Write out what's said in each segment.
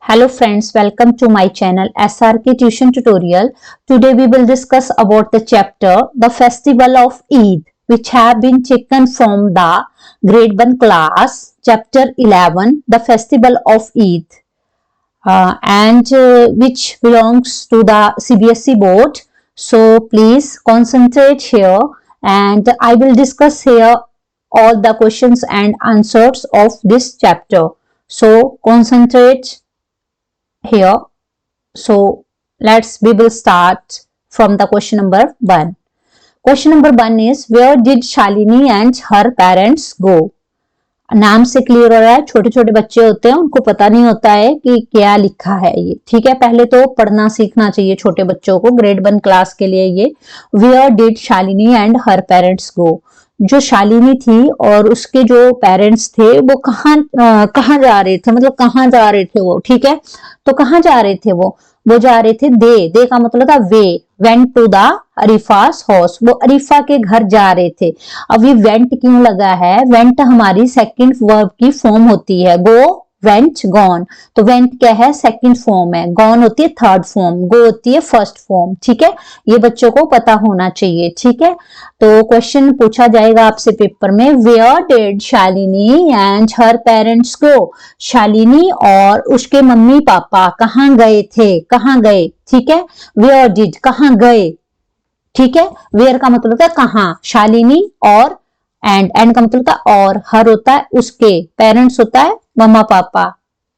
Hello friends, welcome to my channel SRK Tuition Tutorial. Today we will discuss about the chapter The Festival of Eid, which have been taken from the grade 1 class, chapter 11, The Festival of Eid, and which belongs to the CBSE board. So please concentrate here and I will discuss here all the questions and answers of this chapter. So concentrate here. So we will start from the question number 1. Question number 1 is, where did Shalini and her parents go? नाम से clear हो रहा है, छोटे छोटे बच्चे होते हैं, उनको पता नहीं होता है कि क्या लिखा है ये, ठीक है। पहले तो पढ़ना सीखना चाहिए छोटे बच्चों को, ग्रेड 1 क्लास के लिए ये where did Shalini and her parents go. जो शालिनी थी और उसके जो पेरेंट्स थे वो कहाँ जा रहे थे, मतलब कहाँ जा रहे थे वो, ठीक है। तो कहाँ जा रहे थे वो जा रहे थे, दे का मतलब था वे, वेंट टू द अरीफास हाउस, वो अरीफा के घर जा रहे थे। अब ये वेंट क्यों लगा है, वेंट हमारी सेकंड वर्ब की फॉर्म होती है, गो वेंट गॉन, तो वेंट क्या है, सेकंड फॉर्म है, गॉन होती है थर्ड फॉर्म, गो होती है फर्स्ट फॉर्म, ठीक है। ये बच्चों को पता होना चाहिए, ठीक है। तो क्वेश्चन पूछा जाएगा आपसे पेपर में, where did Shalini and her parents go, Shalini और उसके मम्मी पापा कहाँ गए थे, कहाँ गए, ठीक है। वेयर डिड कहाँ गए, ठीक है। वेयर का मतलब होता है कहाँ, शालिनी और एंड का मतलब होता है और, हर होता है उसके, पेरेंट्स होता है मम्मा पापा,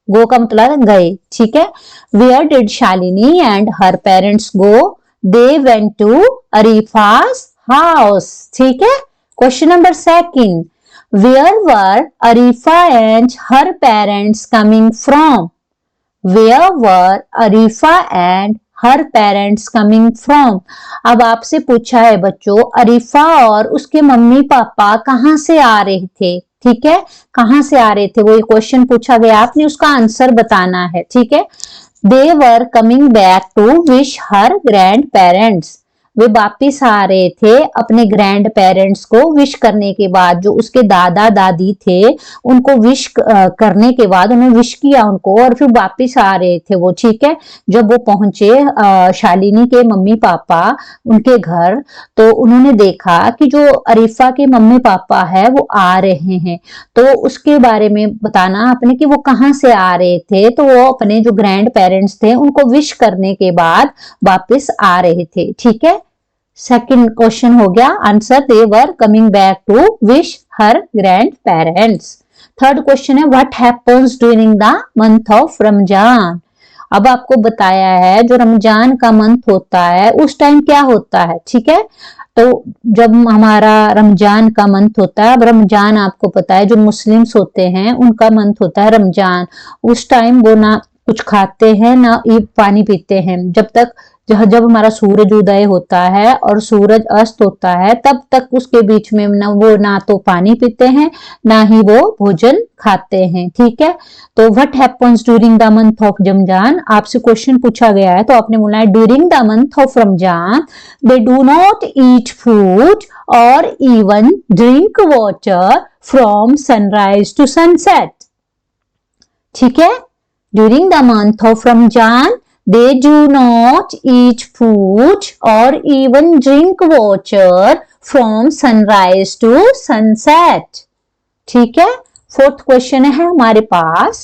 गो का मतलब है गए, ठीक है। Where did Shalini and her parents go, they went to Arifa's house, ठीक है। Question number 2, where were Arifa and her parents coming from, where were Arifa and her parents coming from. अब आपसे पूछा है बच्चों, अरीफा और उसके मम्मी पापा कहाँ से आ रहे थे, ठीक है, कहाँ से आ रहे थे, वो ये क्वेश्चन पूछा गया, आपने उसका आंसर बताना है, ठीक है। They were coming back to wish her grandparents, वे वापिस आ रहे थे अपने ग्रैंड पेरेंट्स को विश करने के बाद, जो उसके दादा दादी थे उनको विश करने के बाद उन्हें विश किया उनको और फिर वापिस आ रहे थे वो, ठीक है। जब वो पहुंचे शालिनी के मम्मी पापा उनके घर, तो उन्होंने देखा कि जो अरीफा के मम्मी पापा है वो आ रहे हैं, तो उसके बारे में बताना आपने कि वो कहाँ से आ रहे थे। तो वो अपने जो ग्रैंड पेरेंट्स थे उनको विश करने के बाद वापिस आ रहे थे, ठीक है। सेकंड क्वेश्चन हो गया answer, they were coming back to wish her grandparents. Third question है, what happens during the month of Ramzan. अब आपको बताया है जो रमजान का मंथ होता है उस टाइम क्या होता है, ठीक है। तो जब हमारा रमजान का मंथ होता है, अब रमजान आपको पता है जो मुस्लिम्स होते हैं उनका मंथ होता है रमजान, उस टाइम वो ना कुछ खाते हैं ना ये पानी पीते हैं, जब हमारा सूरज उदय होता है और सूरज अस्त होता है तब तक उसके बीच में ना तो पानी पीते हैं ना ही वो भोजन खाते हैं, ठीक है। तो what happens during the month of Ramzan, आपसे क्वेश्चन पूछा गया है तो आपने बोला है during the month of Ramzan they do not eat food और even drink water from sunrise to sunset, ठीक है। During the month of Ramzan they do not eat food or even drink water from sunrise to sunset, ठीक है। Fourth question है हमारे पास,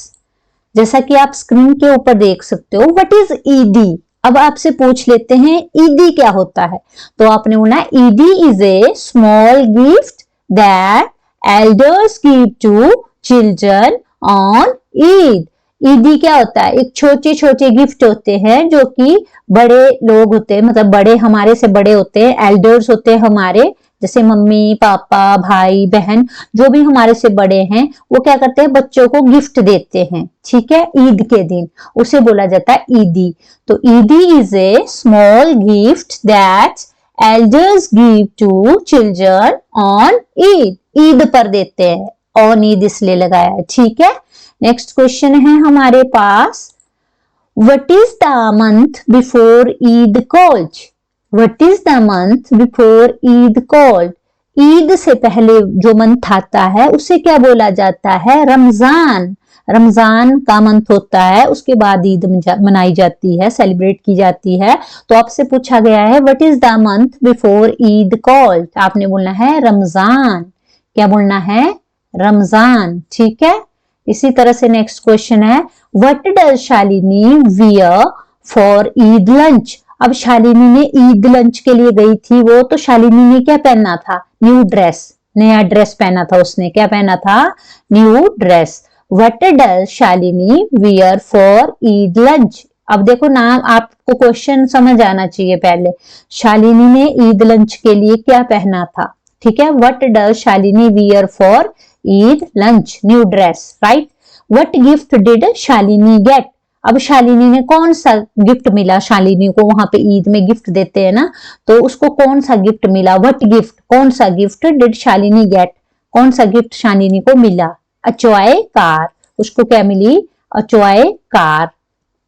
जैसा कि आप स्क्रीन के ऊपर देख सकते हो, व्हाट इज ईदी। अब आपसे पूछ लेते हैं ईदी क्या होता है, तो आपने बोला Eidi is a small gift that elders give to children on Eid. ईदी क्या होता है, एक छोटे छोटे गिफ्ट होते हैं जो कि बड़े लोग होते हैं, मतलब बड़े हमारे से बड़े होते हैं, एल्डर्स होते हैं हमारे, जैसे मम्मी पापा भाई बहन जो भी हमारे से बड़े हैं, वो क्या करते हैं बच्चों को गिफ्ट देते हैं, ठीक है, ईद के दिन, उसे बोला जाता है ईदी। तो Eidi is a small gift that elders give to children on Eid, Eid पर देते हैं, ऑन ईद इसलिए लगाया है, ठीक है। नेक्स्ट क्वेश्चन है हमारे पास, what is the month before Eid called, what is the month before Eid called, Eid से पहले जो मंथ आता है उसे क्या बोला जाता है, रमजान। रमजान का मंथ होता है, उसके बाद ईद मनाई जाती है, सेलिब्रेट की जाती है। तो आपसे पूछा गया है what is the month before Eid called, आपने बोलना है रमजान। क्या बोलना है? रमजान। ठीक है। इसी तरह से नेक्स्ट क्वेश्चन है what does Shalini wear for Eid lunch. अब शालिनी ने ईद लंच के लिए गई थी वो, तो शालिनी ने क्या पहना था? न्यू ड्रेस, नया ड्रेस पहना था उसने। क्या पहना था? New dress. What does Shalini wear for Eid lunch. अब देखो नाम, आपको क्वेश्चन समझ आना चाहिए पहले। शालिनी ने ईद लंच के लिए क्या पहना था? ठीक है। What does Shalini wear for Eid lunch? New dress, right. What gift did Shalini get. अब शालिनी ने कौन सा गिफ्ट मिला? शालिनी को वहां पे ईद में गिफ्ट देते हैं ना, तो उसको कौन सा गिफ्ट मिला? व्हाट गिफ्ट, कौन सा गिफ्ट डिड शालिनी गेट, कौन सा गिफ्ट शालिनी को मिला? अ टॉय कार, उसको क्या मिली? A toy car.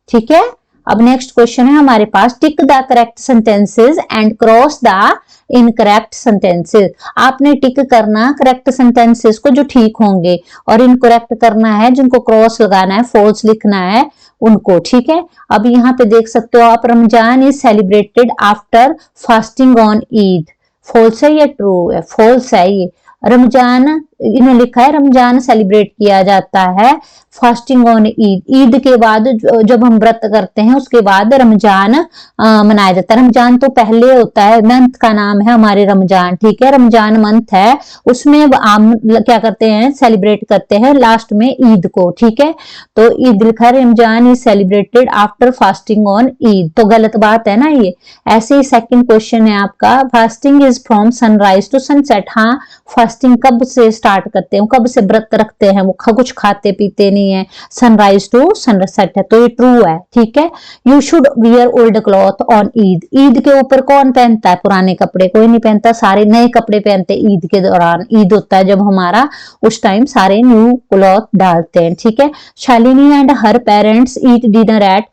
ठीक है। अब नेक्स्ट क्वेश्चन है हमारे पास tick the correct sentences and cross the incorrect sentences. आपने टिक करना करेक्ट सेंटेंसेस को जो ठीक होंगे, और इनकरेक्ट करना है जिनको क्रॉस लगाना है, फॉल्स लिखना है उनको। ठीक है। अब यहाँ पे देख सकते हो आप, Ramzan is celebrated after fasting on Eid. False है या ट्रू है? फॉल्स है ये। रमजान, इन्होंने लिखा है रमजान सेलिब्रेट किया जाता है फास्टिंग ऑन ईद। ईद के बाद जब हम व्रत करते हैं उसके बाद रमजान मनाया जाता है। रमजान तो पहले होता है, मंथ का नाम है हमारे रमजान। ठीक है। रमजान मंथ है, उसमें हम क्या करते हैं? सेलिब्रेट करते हैं लास्ट में ईद को। ठीक है। तो ईद लिखा है Ramzan is celebrated after fasting on Eid, तो गलत बात है ना ये। ऐसे ही सेकंड क्वेश्चन है आपका fasting is from sunrise to sunset. हाँ, फास्टिंग कब से स्टार्ट करते हैं, कब से व्रत रखते हैं, वो कुछ खाते पीते नहीं है। सनराइज टू सनसेट है, तो ये ट्रू है। ठीक है। You should wear old cloth on Eid. Eid के ऊपर कौन पहनता है पुराने कपड़े? कोई नहीं पहनता, सारे नए कपड़े पहनते ईद के दौरान। ईद होता है जब हमारा, उस टाइम सारे न्यू क्लॉथ डालते हैं। ठीक है। Shalini and her parents eat dinner at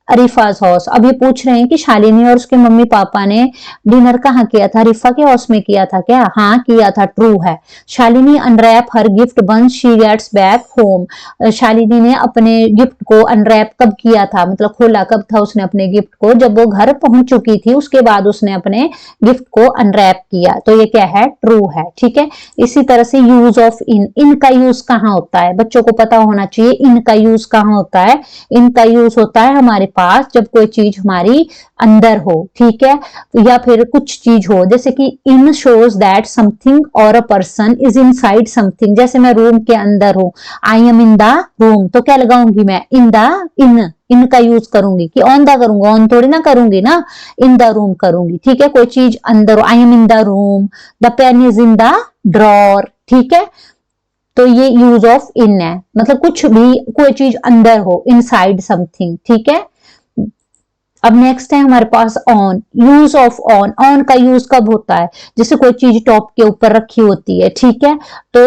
Arifa's house. अब ये पूछ रहे हैं कि शालिनी और उसके मम्मी पापा ने डिनर कहाँ किया था? अरीफा के हाउस में किया था क्या? हाँ किया था, ट्रू है। Shalini unwrap her gift once she gets back home. Shalini ने अपने गिफ्ट को अनरैप कब किया था, मतलब खोला कब था उसने अपने गिफ्ट को? जब वो घर पहुंच चुकी थी उसके बाद उसने अपने गिफ्ट को अनरैप किया। तो ये क्या है? ट्रू है। ठीक है। इसी तरह से यूज ऑफ इन, इन का यूज कहाँ होता है? बच्चों को पता होना चाहिए इन का यूज कहाँ होता है। इनका यूज होता है हमारे पास जब कोई चीज हमारी अंदर हो। ठीक है। या फिर कुछ चीज हो, जैसे कि इन शोज दैट समथिंग और a person is inside something. जैसे मैं रूम के अंदर हूं, आई एम इन द रूम, तो क्या लगाऊंगी मैं? इन द, इन का यूज करूंगी कि ऑन द करूंगा? ऑन थोड़ी ना करूंगी ना, इन द रूम करूंगी। ठीक है। कोई चीज अंदर हो, I am in the room, the pen is in the drawer. ठीक है। तो ये यूज ऑफ इन है, मतलब कुछ भी, कोई चीज अंदर हो, इनसाइड समथिंग। ठीक है। अब नेक्स्ट है हमारे pass on. Use of on, on का यूज कब होता है? जैसे कोई चीज टॉप के ऊपर रखी होती है। ठीक है। तो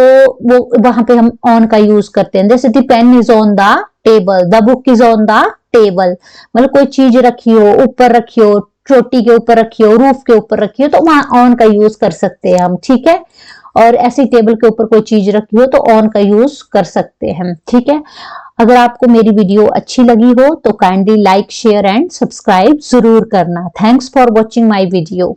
वो वहां पे हम ऑन का यूज करते हैं। जैसे the pen is on the table, the book is on the table. मतलब कोई चीज रखी हो, ऊपर रखी हो, चोटी के ऊपर रखी हो, रूफ के ऊपर रखी हो, तो वहां ऑन का यूज कर सकते हैं हम। ठीक है। और ऐसी टेबल के ऊपर कोई चीज रखी हो तो ऑन का यूज कर सकते हैं। ठीक है। अगर आपको मेरी वीडियो अच्छी लगी हो तो kindly like, share and subscribe जरूर करना। Thanks for watching my video.